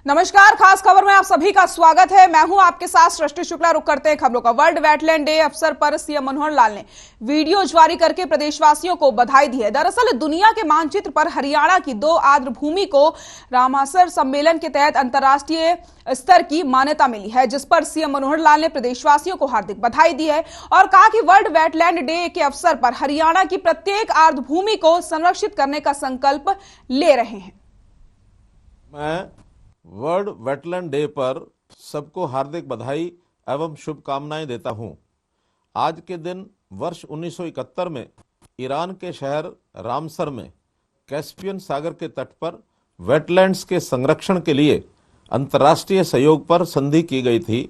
नमस्कार, खास खबर में आप सभी का स्वागत है। मैं हूं आपके साथ सृष्टि शुक्ला। रुक करते हैं खबरों का। वर्ल्ड वेटलैंड डे अवसर पर सीएम मनोहर लाल ने वीडियो जारी करके प्रदेशवासियों को बधाई दी है। दरअसल दुनिया के मानचित्र पर हरियाणा की 2 आर्द्र भूमि को रामसर सम्मेलन के तहत अंतर्राष्ट्रीय स्तर की मान्यता मिली है, जिस पर सीएम मनोहर लाल ने प्रदेशवासियों को हार्दिक बधाई दी है और कहा कि वर्ल्ड वेटलैंड डे के अवसर पर हरियाणा की प्रत्येक आर्द्र भूमि को संरक्षित करने का संकल्प ले रहे हैं। मैं वर्ल्ड वेटलैंड डे पर सबको हार्दिक बधाई एवं शुभकामनाएं देता हूं। आज के दिन वर्ष 1971 में ईरान के शहर रामसर में कैस्पियन सागर के तट पर वेटलैंड्स के संरक्षण के लिए अंतर्राष्ट्रीय सहयोग पर संधि की गई थी।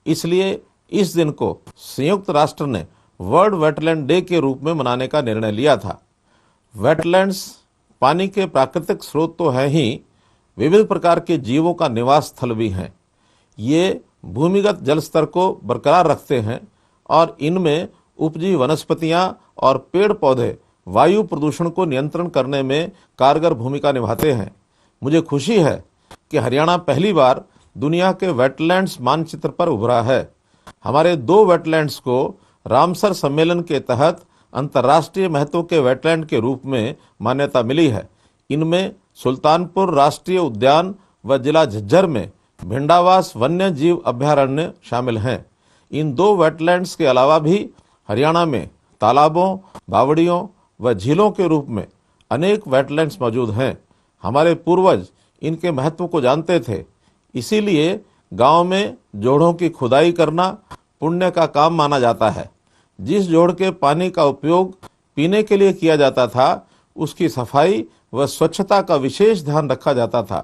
इसलिए इस दिन को संयुक्त राष्ट्र ने वर्ल्ड वेटलैंड डे के रूप में मनाने का निर्णय लिया था। वेटलैंड्स पानी के प्राकृतिक स्रोत तो हैं ही, विविध प्रकार के जीवों का निवास स्थल भी हैं। ये भूमिगत जल स्तर को बरकरार रखते हैं और इनमें उपजी वनस्पतियां और पेड़ पौधे वायु प्रदूषण को नियंत्रण करने में कारगर भूमिका निभाते हैं। मुझे खुशी है कि हरियाणा पहली बार दुनिया के वेटलैंड्स मानचित्र पर उभरा है। हमारे 2 वेटलैंड्स को रामसर सम्मेलन के तहत अंतर्राष्ट्रीय महत्व के वेटलैंड के रूप में मान्यता मिली है। इनमें सुल्तानपुर राष्ट्रीय उद्यान व जिला झज्जर में भिंडावास वन्य जीव अभयारण्य शामिल हैं। इन 2 वेटलैंड्स के अलावा भी हरियाणा में तालाबों, बावड़ियों व झीलों के रूप में अनेक वेटलैंड्स मौजूद हैं। हमारे पूर्वज इनके महत्व को जानते थे, इसीलिए गांव में जोड़ों की खुदाई करना पुण्य का काम माना जाता है। जिस जोड़ के पानी का उपयोग पीने के लिए किया जाता था, उसकी सफाई व स्वच्छता का विशेष ध्यान रखा जाता था।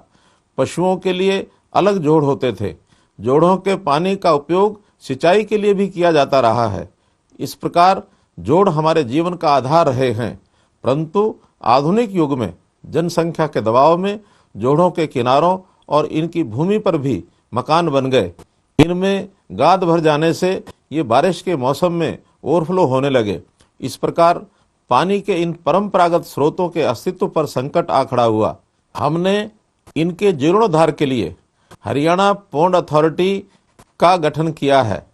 पशुओं के लिए अलग जोड़ होते थे। जोड़ों के पानी का उपयोग सिंचाई के लिए भी किया जाता रहा है। इस प्रकार जोड़ हमारे जीवन का आधार रहे हैं, परंतु आधुनिक युग में जनसंख्या के दबाव में जोड़ों के किनारों और इनकी भूमि पर भी मकान बन गए। इनमें गाद भर जाने से ये बारिश के मौसम में ओवरफ्लो होने लगे। इस प्रकार पानी के इन परंपरागत स्रोतों के अस्तित्व पर संकट आ खड़ा हुआ। हमने इनके जीर्णोद्धार के लिए हरियाणा पौंड अथॉरिटी का गठन किया है।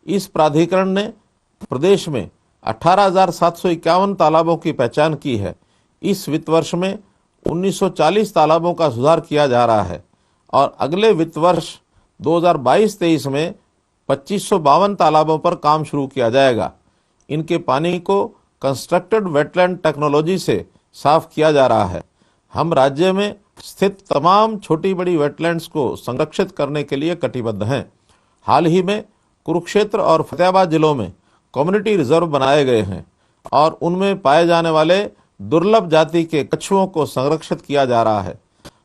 इस प्राधिकरण ने प्रदेश में 18,751 तालाबों की पहचान की है। इस वित्त वर्ष में 1940 तालाबों का सुधार किया जा रहा है और अगले वित्त वर्ष 2022-23 में 2552 तालाबों पर काम शुरू किया जाएगा। इनके पानी को कंस्ट्रक्टेड वेटलैंड टेक्नोलॉजी से साफ किया जा रहा है। हम राज्य में स्थित तमाम छोटी बड़ी वेटलैंड्स को संरक्षित करने के लिए कटिबद्ध हैं। हाल ही में कुरुक्षेत्र और फतेहाबाद जिलों में कम्युनिटी रिजर्व बनाए गए हैं और उनमें पाए जाने वाले दुर्लभ जाति के कछुओं को संरक्षित किया जा रहा है।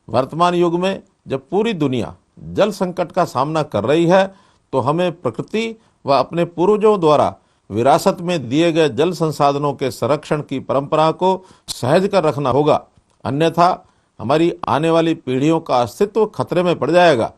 वर्तमान युग में जब पूरी दुनिया जल संकट का सामना कर रही है, तो हमें प्रकृति व अपने पूर्वजों द्वारा विरासत में दिए गए जल संसाधनों के संरक्षण की परंपरा को सहज कर रखना होगा, अन्यथा हमारी आने वाली पीढ़ियों का अस्तित्व खतरे में पड़ जाएगा।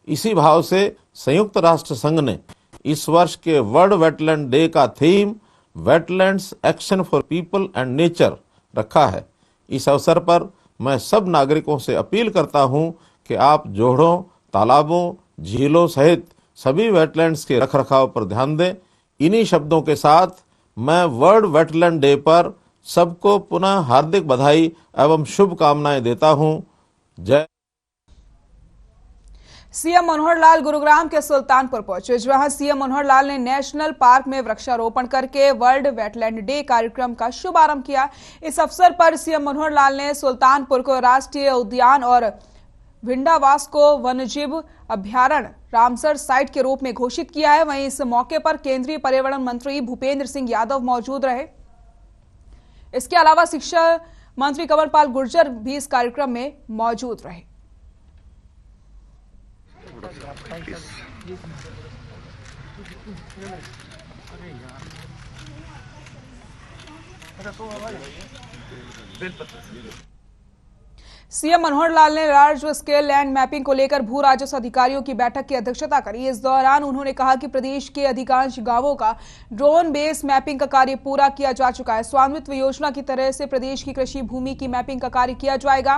इसी भाव से संयुक्त राष्ट्र संघ ने इस वर्ष के वर्ल्ड वेटलैंड डे का theme wetlands action for people and nature रखा है। इस अवसर पर मैं सब नागरिकों से अपील करता हूं कि आप जोड़ों, तालाबों, झीलों सहित सभी वेटलैंड्स के रखरखाव पर ध्यान दें। इन्हीं शब्दों के साथ मैं वर्ल्ड वेटलैंड डे पर सबको पुनः हार्दिक बधाई एवं शुभकामनाएं देता हूं। जय। सीएम मनोहर लाल गुरुग्राम के सुल्तानपुर पहुंचे, जहां सीएम मनोहर लाल ने नेशनल पार्क में वृक्षारोपण करके वर्ल्ड वेटलैंड डे कार्यक्रम का शुभारंभ किया। इस अवसर पर सीएम मनोहर लाल ने सुल्तानपुर को राष्ट्रीय उद्यान और भिंडावास को वन्यजीव अभयारण्य रामसर साइट के रूप में घोषित किया है। वहीं इस मौके पर केंद्रीय पर्यावरण मंत्री भूपेंद्र सिंह यादव मौजूद रहे। इसके अलावा शिक्षा मंत्री कंवरपाल गुर्जर भी इस कार्यक्रम में मौजूद रहे। सीएम मनोहर लाल ने लार्ज स्केल लैंड मैपिंग को लेकर भू राजस्व अधिकारियों की बैठक की अध्यक्षता करी। इस दौरान उन्होंने कहा कि प्रदेश के अधिकांश गांवों का ड्रोन बेस मैपिंग का कार्य पूरा किया जा चुका है। स्वामित्व योजना की तरह से प्रदेश की कृषि भूमि की मैपिंग का कार्य किया जाएगा।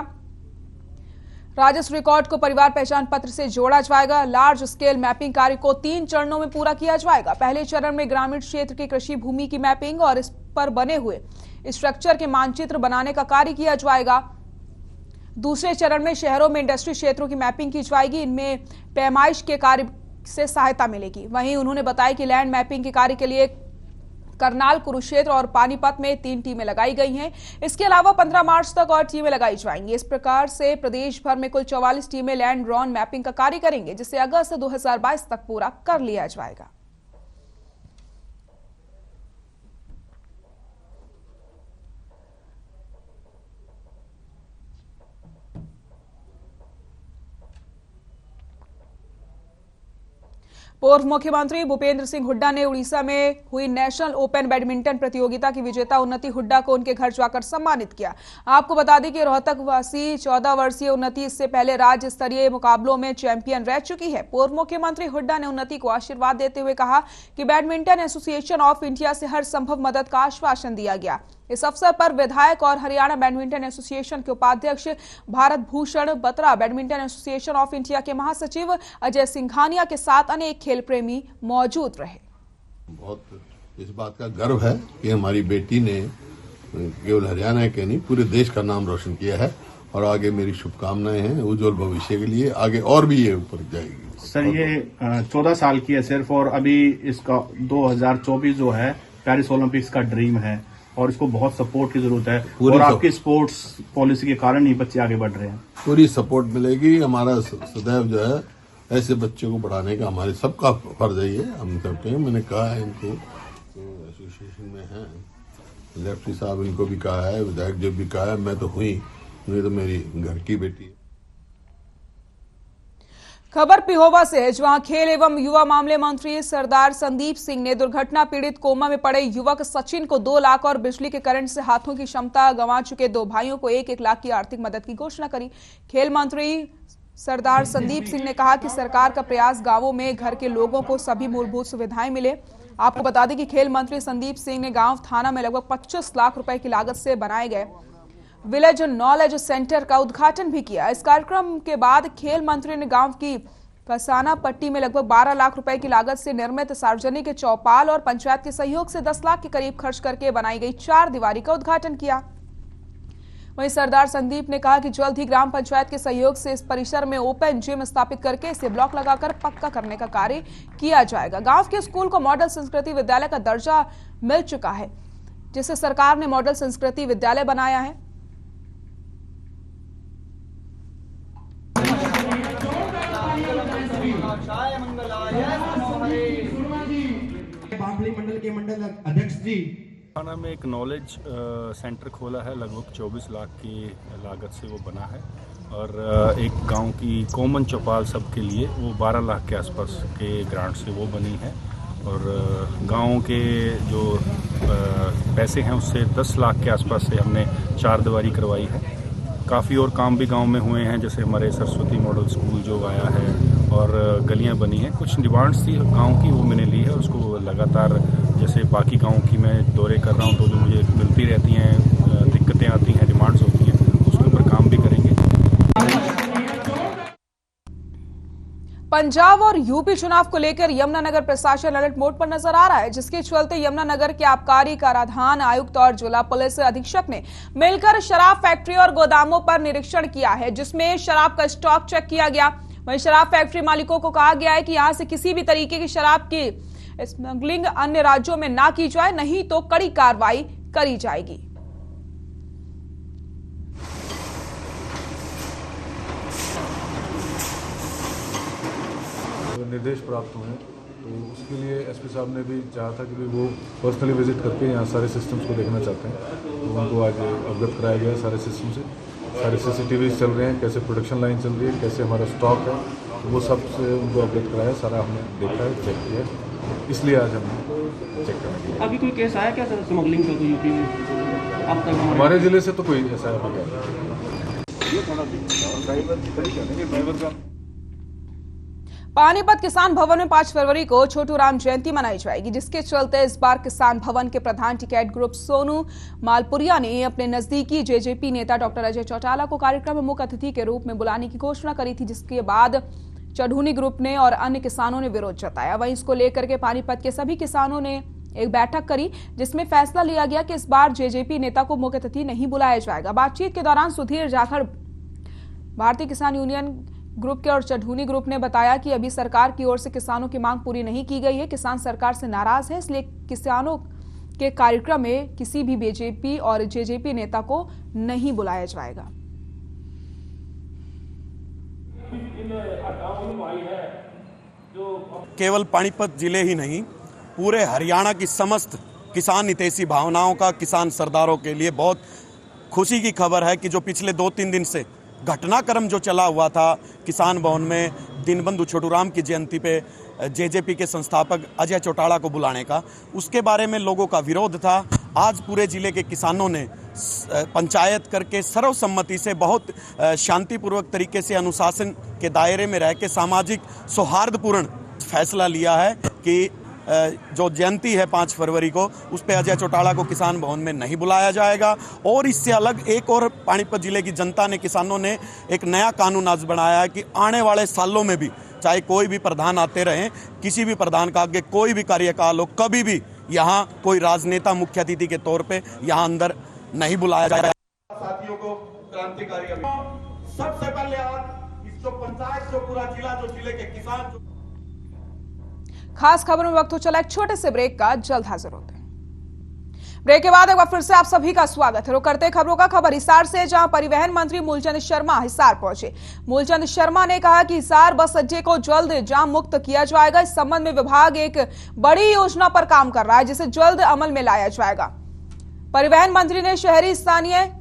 राजस्व रिकॉर्ड को परिवार पहचान पत्र से जोड़ा जाएगा। लार्ज स्केल मैपिंग कार्य को 3 चरणों में पूरा किया जाएगा। पहले चरण में ग्रामीण क्षेत्र की कृषि भूमि की मैपिंग और इस पर बने हुए स्ट्रक्चर के मानचित्र बनाने का कार्य किया जाएगा। दूसरे चरण में शहरों में इंडस्ट्री क्षेत्रों की मैपिंग की जाएगी। इनमें पैमाइश के कार्य से सहायता मिलेगी। वहीं उन्होंने बताया कि लैंड मैपिंग के कार्य के लिए करनाल, कुरुक्षेत्र और पानीपत में 3 टीमें लगाई गई हैं। इसके अलावा 15 मार्च तक और टीमें लगाई जाएंगी। इस प्रकार से प्रदेश भर में कुल 44 टीमें लैंड ड्रोन मैपिंग का कार्य करेंगे, जिसे अगस्त 2022 तक पूरा कर लिया जाएगा। पूर्व मुख्यमंत्री भूपेंद्र सिंह हुड्डा ने उड़ीसा में हुई नेशनल ओपन बैडमिंटन प्रतियोगिता की विजेता उन्नति हुड्डा को उनके घर जाकर सम्मानित किया। आपको बता दें कि रोहतक वासी 14 वर्षीय उन्नति इससे पहले राज्य स्तरीय मुकाबलों में चैंपियन रह चुकी है। पूर्व मुख्यमंत्री हुड्डा ने उन्नति को आशीर्वाद देते हुए कहा कि बैडमिंटन एसोसिएशन ऑफ इंडिया से हर संभव मदद का आश्वासन दिया गया। इस अवसर पर विधायक और हरियाणा बैडमिंटन एसोसिएशन के उपाध्यक्ष Bharat Bhushan Batra, badminton association of India के महासचिव अजय सिंघानिया के साथ अनेक खेल प्रेमी मौजूद रहे। बहुत इस बात का गर्व है कि हमारी बेटी ने केवल हरियाणा के नहीं पूरे देश का नाम रोशन किया है और आगे मेरी शुभकामनाएं हैं उज्जवल भविष्य के लिए। आगे और भी ये ऊपर जाएगी। सर ये 14 साल की है सिर्फ और अभी इसका 2024 जो है पेरिस ओलंपिक्स का ड्रीम है और इसको बहुत सपोर्ट की जरूरत है और आपकी स्पोर्ट्स पॉलिसी के कारण ही बच्चे आगे बढ़ रहे हैं। पूरी सपोर्ट मिलेगी। हमारा सदैव जो है ऐसे बच्चों को बढ़ाने का हमारे सबका फर्ज है। ये हम करते हैं। मैंने कहा है इनको एसोसिएशन में है, लेफ्टी साहब इनको भी कहा है, विधायक जी भी कहा है। मैं तो हुई, नहीं तो मेरी घर की बेटी है। खबर पिहोवा से है, जहां खेल एवं युवा मामले मंत्री सरदार संदीप सिंह ने दुर्घटना पीड़ित कोमा में पड़े युवक सचिन को 2 लाख और बिजली के करंट से हाथों की क्षमता गंवा चुके 2 भाइयों को 1-1 लाख की आर्थिक मदद की घोषणा करी। खेल मंत्री सरदार संदीप सिंह ने कहा कि सरकार का प्रयास गांवों में घर के लोगों को सभी मूलभूत सुविधाएं मिले। आपको बता दें कि खेल मंत्री संदीप सिंह ने गांव थाना में लगभग 25 लाख रुपए की लागत से बनाए गए विलेज नॉलेज सेंटर का उद्घाटन भी किया। इस कार्यक्रम के बाद खेल मंत्री ने गांव की कसाना पट्टी में लगभग 12 लाख रुपए की लागत से निर्मित सार्वजनिक चौपाल और पंचायत के सहयोग से 10 लाख के करीब खर्च करके बनाई गई 4 दीवारी का उद्घाटन किया। वहीं सरदार संदीप ने कहा कि जल्द ही ग्राम पंचायत के सहयोग से इस परिसर में ओपन जिम स्थापित करके इसे ब्लॉक लगाकर पक्का करने का कार्य किया जाएगा। गांव के स्कूल को मॉडल संस्कृति विद्यालय का दर्जा मिल चुका है, जिसे सरकार ने मॉडल संस्कृति विद्यालय बनाया है। मंडल के मंडल अध्यक्ष जी थाना में एक नॉलेज सेंटर खोला है, लगभग 24 लाख की लागत से वो बना है और एक गांव की कॉमन चौपाल सबके लिए वो 12 लाख के आसपास के ग्रांट से वो बनी है और गांव के जो पैसे हैं उससे 10 लाख के आसपास से हमने 4 दीवारी करवाई है। काफ़ी और काम भी गांव में हुए हैं, जैसे हमारे सरस्वती मॉडल स्कूल जो आया है और गलियां बनी हैं। कुछ डिमांड्स थी गांव की, वो मैंने ली है। उसको लगातार जैसे बाकी गांव की मैं दौरे कर रहा हूं तो जो मुझे मिलती रहती हैं, दिक्कतें आती हैं, डिमांड्स होती हैं, उसके ऊपर काम भी करेंगे। पंजाब और यूपी चुनाव को लेकर यमुनानगर प्रशासन अलर्ट मोड पर नजर आ रहा है, जिसके चलते यमुनानगर के आबकारी कराधान आयुक्त और जिला पुलिस अधीक्षक ने मिलकर शराब फैक्ट्री और गोदामों पर निरीक्षण किया है, जिसमें शराब का स्टॉक चेक किया गया। वहीं शराब फैक्ट्री मालिकों को कहा गया है कि यहां से किसी भी तरीके की शराब की स्मगलिंग अन्य राज्यों में ना की जाए, नहीं तो कड़ी कार्रवाई करी जाएगी। निर्देश प्राप्त हुए तो उसके लिए एसपी साहब ने भी चाहा था कि वो पर्सनली विजिट करके यहाँ सारे सिस्टम्स को देखना चाहते हैं, तो उनको आज अवगत कराया गया सारे सिस्टम से। सारे सीसीटीवी चल रहे हैं, कैसे प्रोडक्शन लाइन चल रही है, कैसे हमारा स्टॉक है, तो वो सब से उनको अवगत कराया। सारा हमने देखा है, चेक किया, इसलिए आज हमने चेक करा। अभी कोई केस आया क्या सर स्मगलिंग का यूपी में अब तक? हमारे जिले से तो कोई ऐसा हो गया। पानीपत किसान भवन में 5 फरवरी को छोटू राम जयंती मनाई जाएगी, जिसके चलते इस बार किसान भवन के प्रधान टिकैत ग्रुप सोनू मालपुरिया ने अपने नजदीकी जेजेपी नेता डॉक्टर अजय चौटाला को कार्यक्रम में मुख्य अतिथि के रूप में बुलाने की घोषणा करी थी, जिसके बाद चढ़ूनी ग्रुप ने और अन्य किसानों ने विरोध जताया। वहीं इसको लेकर के पानीपत के सभी किसानों ने एक बैठक करी, जिसमें फैसला लिया गया कि इस बार जेजेपी नेता को मुख्य अतिथि नहीं बुलाया जाएगा। बातचीत के दौरान सुधीर जाखड़ भारतीय किसान यूनियन ग्रुप के और चढ़ूनी ग्रुप ने बताया कि अभी सरकार की ओर से किसानों की मांग पूरी नहीं की गई है। किसान सरकार से नाराज है, इसलिए किसानों के कार्यक्रम में किसी भी बीजेपी और जेजेपी नेता को नहीं बुलाया जाएगा। केवल पानीपत जिले ही नहीं, पूरे हरियाणा की समस्त किसान हितैषी भावनाओं का, किसान सरदारों के लिए बहुत खुशी की खबर है कि जो पिछले 2-3 दिन से घटनाक्रम जो चला हुआ था किसान भवन में दीनबंधु छोटूराम की जयंती पे जेजेपी के संस्थापक अजय चौटाला को बुलाने का, उसके बारे में लोगों का विरोध था। आज पूरे जिले के किसानों ने पंचायत करके सर्वसम्मति से बहुत शांतिपूर्वक तरीके से अनुशासन के दायरे में रह के सामाजिक सौहार्दपूर्ण फैसला लिया है कि जो जयंती है 5 फरवरी को, उस पे अजय चौटाला को किसान भवन में नहीं बुलाया जाएगा। और इससे अलग एक और पानीपत जिले की जनता ने, किसानों ने एक नया कानून आज बनाया है कि आने वाले सालों में भी चाहे कोई भी प्रधान आते रहें, किसी भी प्रधान का आगे कोई भी कार्यकाल हो, कभी भी यहाँ कोई राजनेता मुख्य अतिथि के तौर पे यहाँ अंदर नहीं बुलाया जाएगा। साथियों को क्रांतिकारी सबसे पहले आज इस जो पंचायत जो पूरा जिला, जो जिले के किसान जो खास खबर में वक्त हो चला एक छोटे से ब्रेक का, जल्द हाजिर होते हैं। ब्रेक के बाद एक बार फिर से आप सभी का स्वागत है। रुक करते खबरों का, खबर हिसार से, जहां परिवहन मंत्री मूलचंद शर्मा हिसार पहुंचे। मूलचंद शर्मा ने कहा कि हिसार बस अड्डे को जल्द जाम मुक्त किया जाएगा। इस संबंध में विभाग एक बड़ी योजना पर काम कर रहा है, जिसे जल्द अमल में लाया जाएगा। परिवहन मंत्री ने शहरी स्थानीय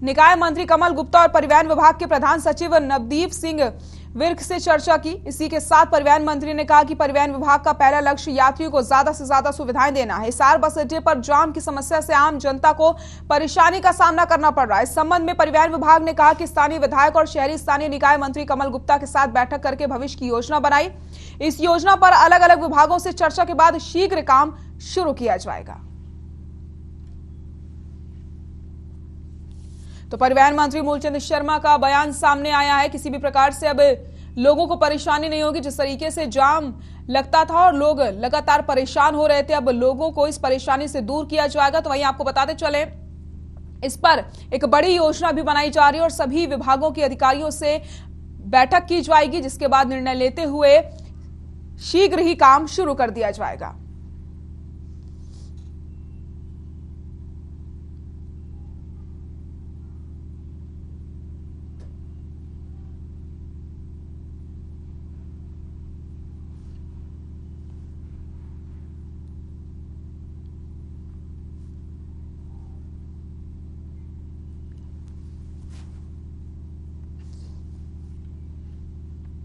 निकाय मंत्री कमल गुप्ता और परिवहन विभाग के प्रधान सचिव नवदीप सिंह विर्क से चर्चा की। इसी के साथ परिवहन मंत्री ने कहा कि परिवहन विभाग का पहला लक्ष्य यात्रियों को ज्यादा से ज्यादा सुविधाएं देना है। हिसार बस अड्डे पर जाम की समस्या से आम जनता को परेशानी का सामना करना पड़ रहा है। इस संबंध में परिवहन विभाग ने कहा कि स्थानीय विधायक और शहरी स्थानीय निकाय मंत्री कमल गुप्ता के साथ बैठक करके भविष्य की योजना बनाई। इस योजना पर अलग अलग विभागों से चर्चा के बाद शीघ्र काम शुरू किया जाएगा। तो परिवहन मंत्री मूलचंद शर्मा का बयान सामने आया है। किसी भी प्रकार से अब लोगों को परेशानी नहीं होगी। जिस तरीके से जाम लगता था और लोग लगातार परेशान हो रहे थे, अब लोगों को इस परेशानी से दूर किया जाएगा। तो वहीं आपको बताते चले, इस पर एक बड़ी योजना भी बनाई जा रही है और सभी विभागों के अधिकारियों से बैठक की जाएगी, जिसके बाद निर्णय लेते हुए शीघ्र ही काम शुरू कर दिया जाएगा।